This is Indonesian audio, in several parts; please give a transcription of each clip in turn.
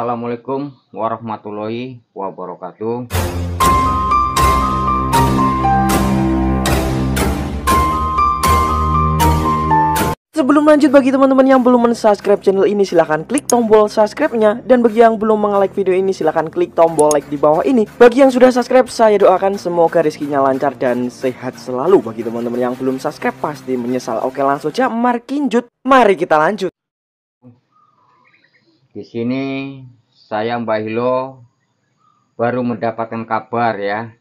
Assalamualaikum warahmatullahi wabarakatuh. Sebelum lanjut, bagi teman-teman yang belum mensubscribe channel ini, silahkan klik tombol subscribe-nya. Dan bagi yang belum nge-like video ini, silahkan klik tombol like di bawah ini. Bagi yang sudah subscribe, saya doakan semoga rezekinya lancar dan sehat selalu. Bagi teman-teman yang belum subscribe, pasti menyesal. Oke, langsung aja, markinjut. Mari kita lanjut. Di sini saya Mbak Hilo baru mendapatkan kabar ya.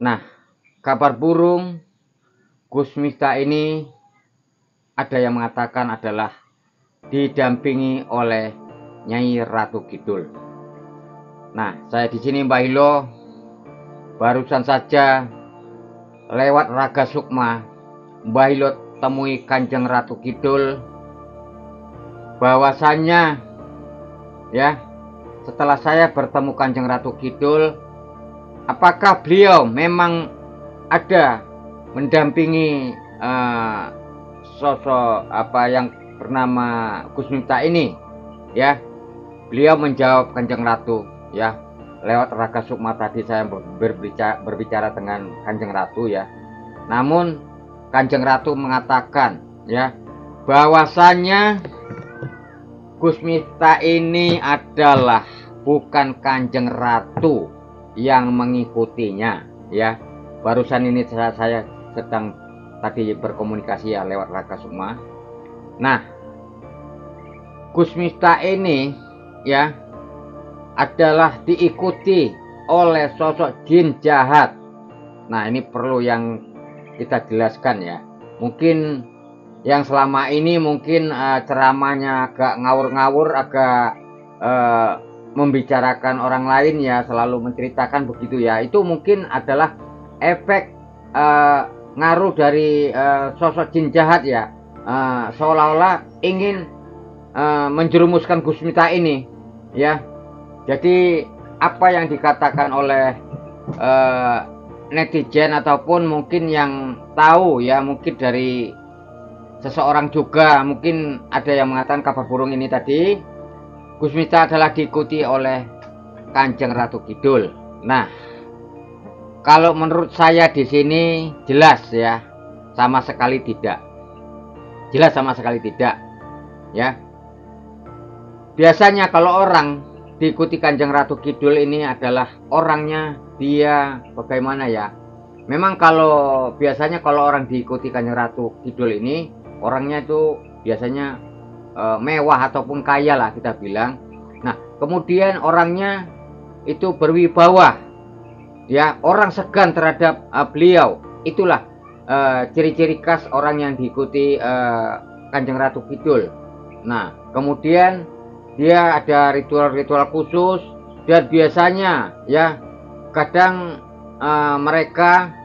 Nah, kabar burung Gus Miftah ini ada yang mengatakan adalah didampingi oleh Nyai Ratu Kidul. Nah, saya di sini Mbak Hilo barusan saja lewat Raga Sukma, Mbak Hilo temui Kanjeng Ratu Kidul, bahwasannya ya, setelah saya bertemu Kanjeng Ratu Kidul, apakah beliau memang ada mendampingi sosok yang bernama Gus Miftah ini ya. Beliau menjawab Kanjeng Ratu ya, lewat Raga Sukma tadi saya berbicara dengan Kanjeng Ratu ya. Namun Kanjeng Ratu mengatakan ya, bahwasannya Gus Miftah ini adalah bukan Kanjeng Ratu yang mengikutinya ya. Barusan ini saya sedang tadi berkomunikasi ya lewat Raga Sukma. Nah, Gus Miftah ini ya adalah diikuti oleh sosok jin jahat. Nah, ini perlu yang kita jelaskan ya. Mungkin yang selama ini mungkin ceramahnya agak ngawur-ngawur, agak membicarakan orang lain ya, selalu menceritakan begitu ya. Itu mungkin adalah efek ngaruh dari sosok jin jahat ya, seolah-olah ingin menjerumuskan Gus Miftah ini ya. Jadi apa yang dikatakan oleh netizen ataupun mungkin yang tahu ya, mungkin dari seseorang juga, mungkin ada yang mengatakan kabar burung ini tadi Gus Miftah adalah diikuti oleh Kanjeng Ratu Kidul. Nah, kalau menurut saya di sini jelas ya, sama sekali tidak. Jelas sama sekali tidak. Ya. Biasanya kalau orang diikuti Kanjeng Ratu Kidul ini adalah orangnya dia bagaimana ya? Memang kalau biasanya kalau orang diikuti Kanjeng Ratu Kidul ini, orangnya itu biasanya mewah ataupun kaya lah kita bilang. Nah, kemudian orangnya itu berwibawa. Ya, orang segan terhadap beliau. Itulah ciri-ciri khas orang yang diikuti Kanjeng Ratu Kidul. Nah, kemudian dia ada ritual-ritual khusus, dan biasanya ya kadang mereka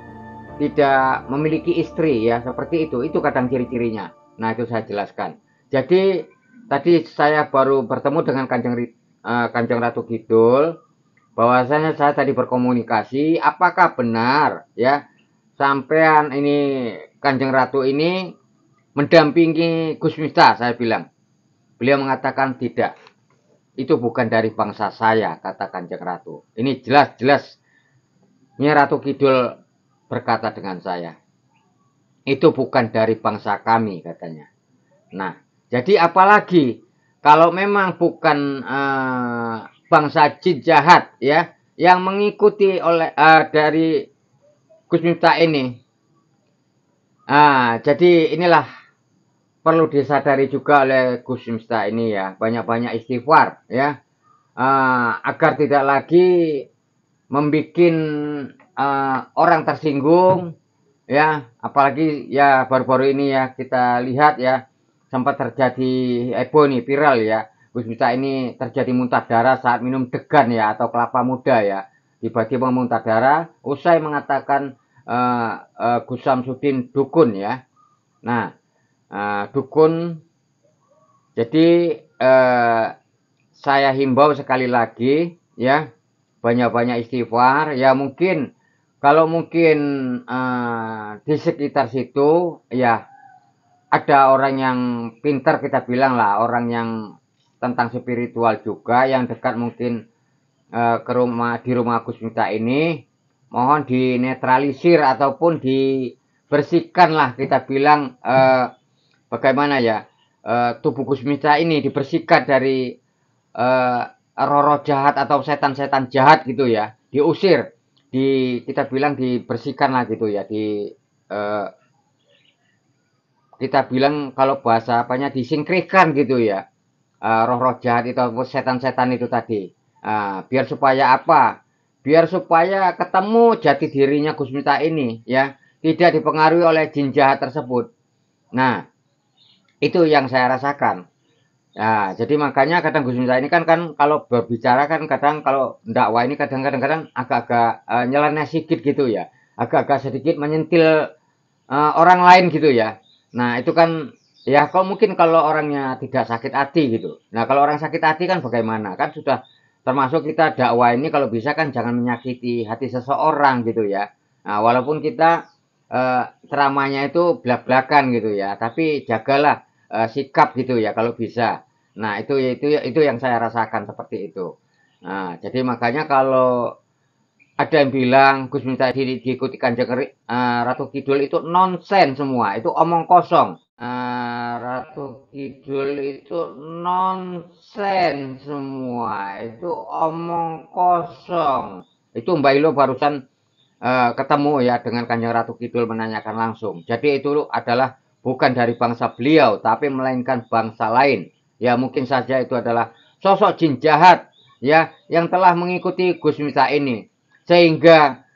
tidak memiliki istri ya, seperti itu. Itu kadang ciri-cirinya. Nah, itu saya jelaskan. Jadi tadi saya baru bertemu dengan Kanjeng Ratu Kidul. Bahwasanya saya tadi berkomunikasi, apakah benar ya sampean ini Kanjeng Ratu ini mendampingi Gus Miftah? Saya bilang. Beliau mengatakan tidak. Itu bukan dari bangsa saya, kata Kanjeng Ratu. Ini jelas-jelas Nyai Ratu Kidul berkata dengan saya. Itu bukan dari bangsa kami, katanya. Nah, jadi apalagi kalau memang bukan bangsa jin jahat ya yang mengikuti oleh dari Gus Miftah ini. Jadi inilah perlu disadari juga oleh Gus Miftah ini ya, banyak-banyak istighfar ya, agar tidak lagi membuat orang tersinggung ya. Apalagi ya baru-baru ini ya kita lihat ya, sempat terjadi heboh nih, viral ya. Gus Miftah ini terjadi muntah darah saat minum degan ya, atau kelapa muda ya. Tiba-tiba muntah darah usai mengatakan Gus Samsudin dukun ya. Nah, dukun. Jadi saya himbau sekali lagi ya, banyak-banyak istighfar ya. Mungkin kalau mungkin di sekitar situ ya ada orang yang pintar, kita bilang lah, orang yang tentang spiritual juga yang dekat mungkin di rumah Gus Miftah ini, mohon dinetralisir ataupun dibersihkan lah, kita bilang bagaimana ya, tubuh Gus Miftah ini dibersihkan dari roh-roh jahat atau setan-setan jahat gitu ya, diusir, kita bilang dibersihkan lah gitu ya, kita bilang kalau bahasa apanya disingkirkan gitu ya, roh-roh jahat itu atau setan-setan itu tadi. Biar supaya apa? Biar supaya ketemu jati dirinya Gus Miftah ini ya, tidak dipengaruhi oleh jin jahat tersebut. Nah, itu yang saya rasakan. Nah, jadi makanya kadang Gus Miftah ini kan kalau berbicara kan kadang kalau dakwah ini kadang-kadang agak-agak nyeleneh sedikit gitu ya. Agak-agak sedikit menyentil orang lain gitu ya. Nah, itu kan ya mungkin kalau orangnya tidak sakit hati gitu. Nah, kalau orang sakit hati kan bagaimana? Kan sudah termasuk kita dakwah ini kalau bisa kan jangan menyakiti hati seseorang gitu ya. Nah, walaupun kita ceramahnya itu belak-belakan gitu ya, tapi jagalah sikap gitu ya kalau bisa. Nah, itu yang saya rasakan seperti itu. Nah, jadi makanya kalau ada yang bilang Gus Miftah diikuti Kanjeng Ratu Kidul itu nonsen semua, itu omong kosong. Ratu Kidul itu nonsen semua, itu omong kosong. Itu Mbak Ilo barusan ketemu ya dengan Kanjeng Ratu Kidul menanyakan langsung. Jadi itu adalah bukan dari bangsa beliau, tapi melainkan bangsa lain. Ya mungkin saja itu adalah sosok jin jahat ya yang telah mengikuti Gus Miftah ini, sehingga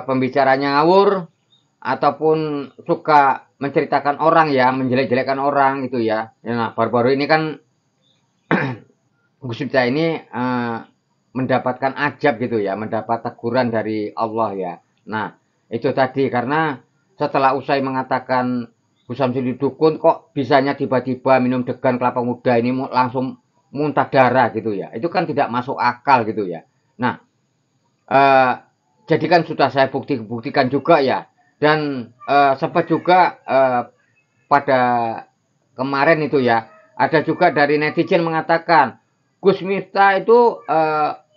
pembicaranya ngawur ataupun suka menceritakan orang ya, menjelek-jelekan orang gitu ya. Nah, baru-baru ini kan Gus Miftah ini mendapatkan ajab gitu ya, mendapat teguran dari Allah ya. Nah, itu tadi karena setelah usai mengatakan Gus Samsudin Dukun kok bisanya tiba-tiba minum degan kelapa muda ini langsung muntah darah gitu ya. Itu kan tidak masuk akal gitu ya. Nah, jadi kan sudah saya buktikan juga ya. Dan sempat juga pada kemarin itu ya, ada juga dari netizen mengatakan Gus Miftah itu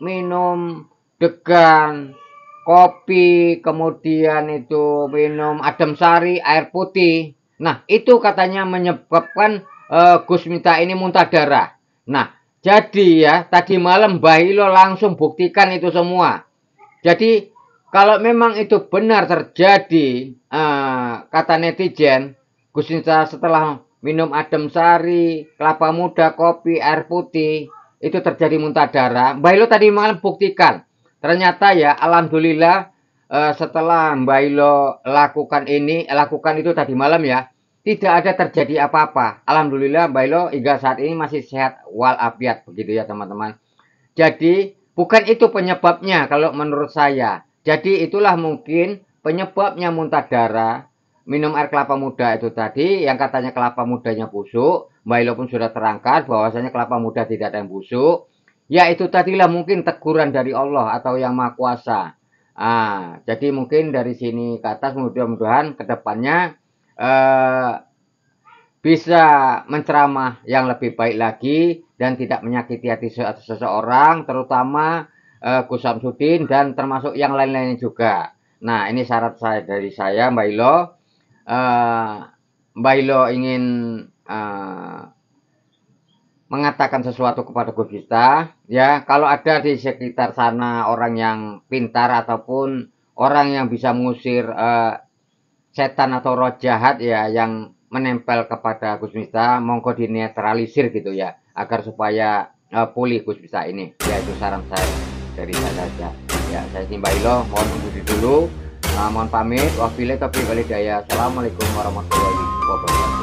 minum degan, kopi, kemudian itu minum adem sari, air putih. Nah, itu katanya menyebabkan Gus Miftah ini muntah darah. Nah, jadi ya tadi malam Mbah Ilo langsung buktikan itu semua. Jadi kalau memang itu benar terjadi, kata netizen, Gus Miftah setelah minum adem sari, kelapa muda, kopi, air putih, itu terjadi muntah darah. Mbah Ilo tadi malam buktikan. Ternyata ya, alhamdulillah setelah Mbah Ilo lakukan itu tadi malam ya, tidak ada terjadi apa-apa. Alhamdulillah Mbah Ilo hingga saat ini masih sehat walafiat, begitu ya teman-teman. Jadi bukan itu penyebabnya kalau menurut saya. Jadi itulah mungkin penyebabnya muntah darah, minum air kelapa muda itu tadi, yang katanya kelapa mudanya busuk. Mbah Ilo pun sudah terangkat bahwasanya kelapa muda tidak ada yang busuk. Ya itu tadilah mungkin teguran dari Allah atau yang Maha Kuasa. Jadi mungkin dari sini ke atas mudah-mudahan kedepannya bisa menceramah yang lebih baik lagi dan tidak menyakiti hati seseorang, terutama Gus Samsudin dan termasuk yang lain-lainnya juga. Nah, ini syarat dari saya, Mbak Ilo. Mbak Ilo ingin mengatakan sesuatu kepada Gus Miftah, ya kalau ada di sekitar sana orang yang pintar ataupun orang yang bisa mengusir setan atau roh jahat ya yang menempel kepada Gus Miftah, monggo dinetralisir gitu ya, agar supaya pulih Gus Miftah ini. Ya itu saran saya dari saya saja. Ya saya Mbak Ilo, mohon undur dulu, mohon pamit. Wabillahi taufiq wal hidayah. Assalamualaikum warahmatullahi wabarakatuh.